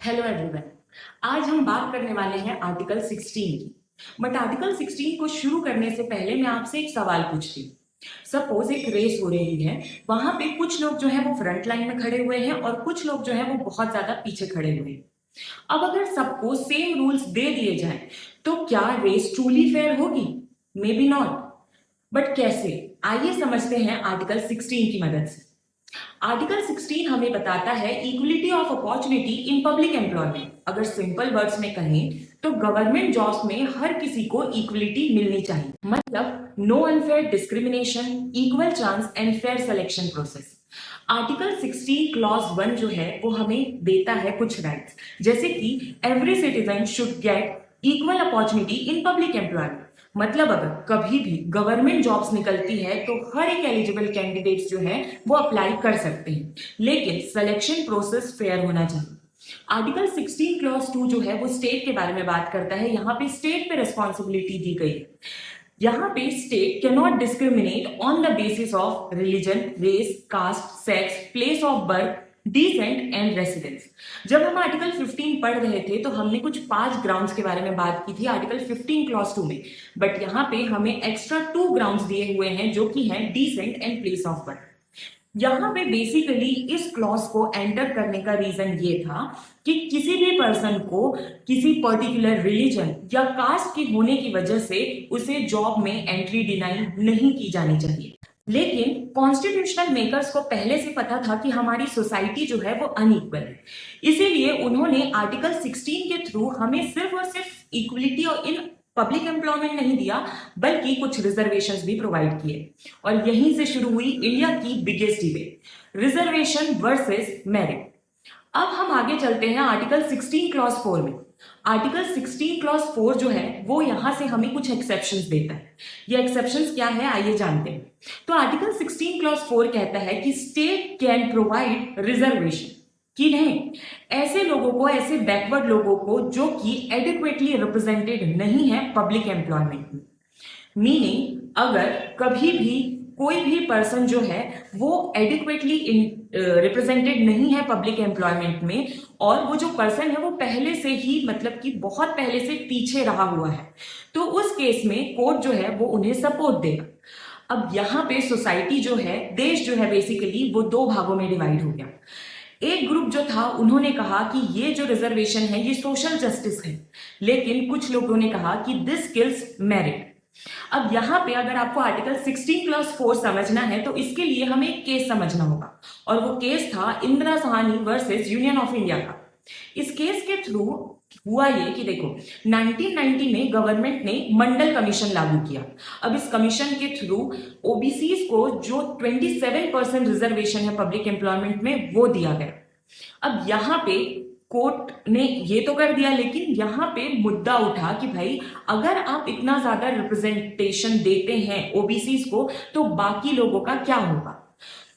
Hello everyone. आज हम बात करने वाले हैं आर्टिकल 16 की। बट आर्टिकल 16 को शुरू करने से पहले मैं आपसे एक सवाल पूछती हूँ। सपोज एक रेस हो रही है, वहां पे कुछ लोग जो है वो फ्रंट लाइन में खड़े हुए हैं और कुछ लोग जो है वो बहुत ज्यादा पीछे खड़े हुए हैं। अब अगर सबको सेम रूल्स दे दिए जाए तो क्या रेस ट्रूली फेयर होगी? May be not. बट कैसे? आइए समझते हैं आर्टिकल 16 की मदद से। आर्टिकल 16 हमें बताता है equality of opportunity in public employment. अगर सिंपल वर्ड्स में कहें तो गवर्नमेंट जॉब्स में हर किसी को इक्वलिटी मिलनी चाहिए। मतलब no unfair discrimination, equal chance and fair selection process. Article 16 clause 1 जो है वो हमें देता है कुछ राइट्स, जैसे कि every citizen should get equal opportunity in public employment. मतलब अगर कभी भी गवर्नमेंट जॉब्स निकलती है तो हर एक एलिजिबल कैंडिडेट्स जो है वो अप्लाई कर सकते हैं, लेकिन सिलेक्शन प्रोसेस फेयर होना चाहिए। आर्टिकल 16 क्लॉज 2 जो है वो स्टेट के बारे में बात करता है। यहाँ पे स्टेट पे रिस्पॉन्सिबिलिटी दी गई है। यहाँ पे state can not discriminate on the basis of religion, race, caste, sex, place of birth, descent and residence. जब हम आर्टिकल 15 पढ़ रहे थे तो हमने कुछ 5 ग्राउंड्स के बारे में बात की थी आर्टिकल 15 क्लॉज 2 में। बट यहाँ पे हमें एक्स्ट्रा 2 ग्राउंड्स दिए हुए हैं जो कि हैं descent and place of birth. यहाँ पे बेसिकली इस क्लॉज को एंटर करने का रीजन ये था कि किसी भी पर्सन को किसी पर्टिकुलर रिलीजन या कास्ट के होने की वजह से उसे जॉब में एंट्री डिनाई नहीं की जानी चाहिए। लेकिन कॉन्स्टिट्यूशनल मेकर्स को पहले से पता था कि हमारी सोसाइटी जो है वो अनइक्वल है, इसीलिए उन्होंने आर्टिकल 16 के थ्रू हमें सिर्फ और सिर्फ इक्वलिटी और इन पब्लिक एम्प्लॉयमेंट नहीं दिया, बल्कि कुछ रिजर्वेशंस भी प्रोवाइड किए। और यहीं से शुरू हुई इंडिया की biggest debate, reservation versus merit. अब हम आगे चलते हैं आर्टिकल 16 क्लॉज 4 में। आर्टिकल 16 क्लॉज 4 जो है वो यहां से हमें कुछ एक्सेप्शंस देता है। ये एक्सेप्शंस क्या है आइए जानते हैं। तो आर्टिकल 16 क्लॉज 4 कहता है कि स्टेट कैन प्रोवाइड रिजर्वेशन कि नहीं ऐसे लोगों को, ऐसे बैकवर्ड लोगों को जो कि एडिक्वेटली रिप्रेजेंटेड नहीं है पब्लिक एम्प्लॉयमेंट में। मीनिंग अगर कभी भी कोई भी पर्सन जो है वो एडिक्वेटली रिप्रेजेंटेड नहीं है पब्लिक एम्प्लॉयमेंट में, और वो जो पर्सन है वो पहले से ही मतलब कि बहुत पहले से पीछे रहा हुआ है, तो उस केस में कोर्ट जो है वो उन्हें सपोर्ट देगा। अब यहाँ पे सोसाइटी जो है, देश जो है, बेसिकली वो 2 भागों में डिवाइड हो गया। एक ग्रुप जो था उन्होंने कहा कि ये जो रिजर्वेशन है ये सोशल जस्टिस है, लेकिन कुछ लोगों ने कहा कि दिस किल्स मेरिट। अब यहाँ पे अगर आपको आर्टिकल 16 क्लॉज 4 समझना है तो इसके लिए हमें एक केस समझना होगा, और वो केस था Indira Sahni versus union of India का। इस केस के थ्रू हुआ ये कि देखो 1990 में गवर्नमेंट ने मंडल कमीशन लागू किया। अब इस कमीशन के थ्रू ओबीसीज को जो 27% रिजर्वेशन है पब्लिक एम्प्लॉयमेंट में वो दिया गया। अब यहाँ पे कोर्ट ने ये तो कर दिया, लेकिन यहाँ पे मुद्दा उठा कि भाई अगर आप इतना ज्यादा रिप्रेजेंटेशन देते हैं ओबीसीज को तो बाकी लोगों का क्या होगा।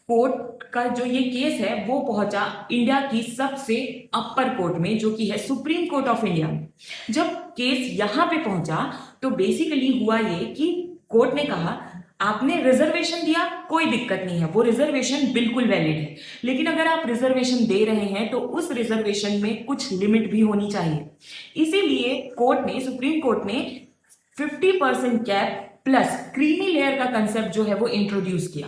कोर्ट का जो ये केस है वो पहुंचा इंडिया की सबसे अपर कोर्ट में, जो कि है सुप्रीम कोर्ट ऑफ इंडिया में। जब केस यहां पे पहुंचा तो बेसिकली हुआ ये कि कोर्ट ने कहा आपने रिजर्वेशन दिया, कोई दिक्कत नहीं है, वो रिजर्वेशन बिल्कुल वैलिड है, लेकिन अगर आप रिजर्वेशन दे रहे हैं तो उस रिजर्वेशन में कुछ लिमिट भी होनी चाहिए। इसीलिए कोर्ट ने, सुप्रीम कोर्ट ने 50% कैप प्लस क्रीमी लेयर का कंसेप्ट जो है वो इंट्रोड्यूस किया।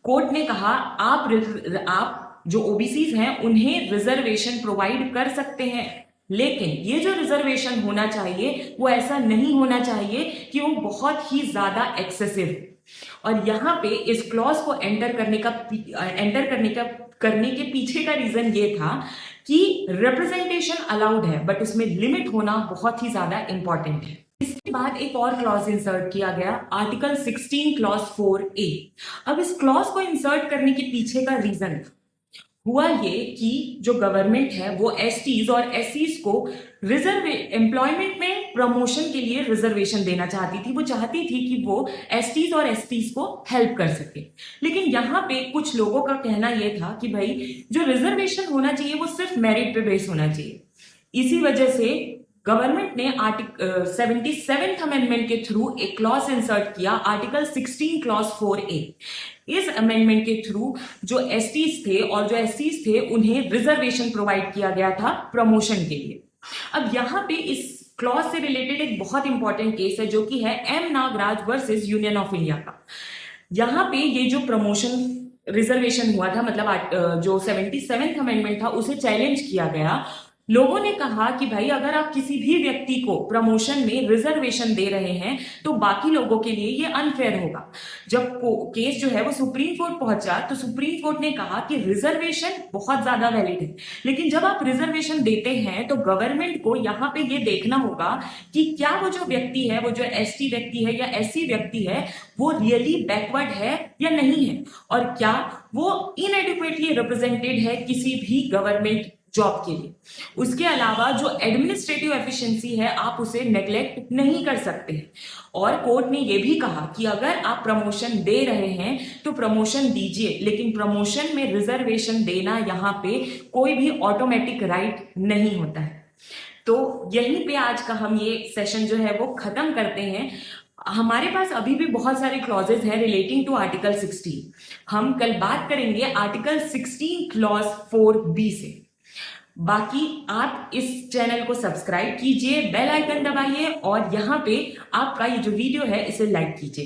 कोर्ट ने कहा आप जो ओबीसीज हैं उन्हें रिजर्वेशन प्रोवाइड कर सकते हैं, लेकिन ये जो रिजर्वेशन होना चाहिए वो ऐसा नहीं होना चाहिए कि वो बहुत ही ज्यादा एक्सेसिव। और यहाँ पे इस क्लॉज को एंटर करने के पीछे का रीजन ये था कि रिप्रेजेंटेशन अलाउड है, बट उसमें लिमिट होना बहुत ही ज्यादा इंपॉर्टेंट है। इसके बाद एक और क्लॉज इंसर्ट किया गया, आर्टिकल 16 क्लॉज 4A। अब इस क्लॉज को इंसर्ट करने के पीछे का रीजन हुआ ये कि जो गवर्नमेंट है वो एसटीज और एससीज को एम्प्लॉयमेंट में प्रमोशन के लिए रिजर्वेशन देना चाहती थी। वो चाहती थी कि वो एसटीज और एसटीज को हेल्प कर सके, लेकिन यहाँ पे कुछ लोगों का कहना यह था कि भाई जो रिजर्वेशन होना चाहिए वो सिर्फ मेरिट पे बेस होना चाहिए। इसी वजह से गवर्नमेंट ने 77th अमेंडमेंट के थ्रू एक क्लॉज इंसर्ट किया, आर्टिकल 16 क्लॉज 4A। इस अमेंडमेंट के थ्रू जो एसटीज थे और जो एससीज थे उन्हें रिजर्वेशन प्रोवाइड किया गया था प्रमोशन के लिए। अब यहाँ पे इस क्लॉज से रिलेटेड एक बहुत इंपॉर्टेंट केस है जो कि है M Nagaraj versus union of India का। यहाँ पे ये जो प्रमोशन रिजर्वेशन हुआ था, मतलब जो 77th अमेंडमेंट था उसे चैलेंज किया गया। लोगों ने कहा कि भाई अगर आप किसी भी व्यक्ति को प्रमोशन में रिजर्वेशन दे रहे हैं तो बाकी लोगों के लिए ये अनफेयर होगा। जब केस जो है वो सुप्रीम कोर्ट पहुंचा तो सुप्रीम कोर्ट ने कहा कि रिजर्वेशन बहुत ज्यादा वैलिड है, लेकिन जब आप रिजर्वेशन देते हैं तो गवर्नमेंट को यहाँ पे ये देखना होगा कि क्या वो जो व्यक्ति है, वो जो एसटी व्यक्ति है या एससी व्यक्ति है, वो रियली बैकवर्ड है या नहीं है, और क्या वो इनएडिक्वेटली रिप्रेजेंटेड है किसी भी गवर्नमेंट जॉब के लिए। उसके अलावा जो एडमिनिस्ट्रेटिव एफिशिएंसी है आप उसे नेग्लेक्ट नहीं कर सकते हैं। और कोर्ट ने यह भी कहा कि अगर आप प्रमोशन दे रहे हैं तो प्रमोशन दीजिए, लेकिन प्रमोशन में रिजर्वेशन देना यहाँ पे कोई भी ऑटोमेटिक राइट नहीं होता है। तो यहीं पे आज का हम ये सेशन जो है वो खत्म करते हैं। हमारे पास अभी भी बहुत सारे क्लॉजेज हैं रिलेटिंग टू आर्टिकल 16। हम कल बात करेंगे आर्टिकल 16 क्लॉज 4B से। बाकी आप इस चैनल को सब्सक्राइब कीजिए, बेल आइकन दबाइए और यहाँ पे आपका ये जो वीडियो है इसे लाइक कीजिए।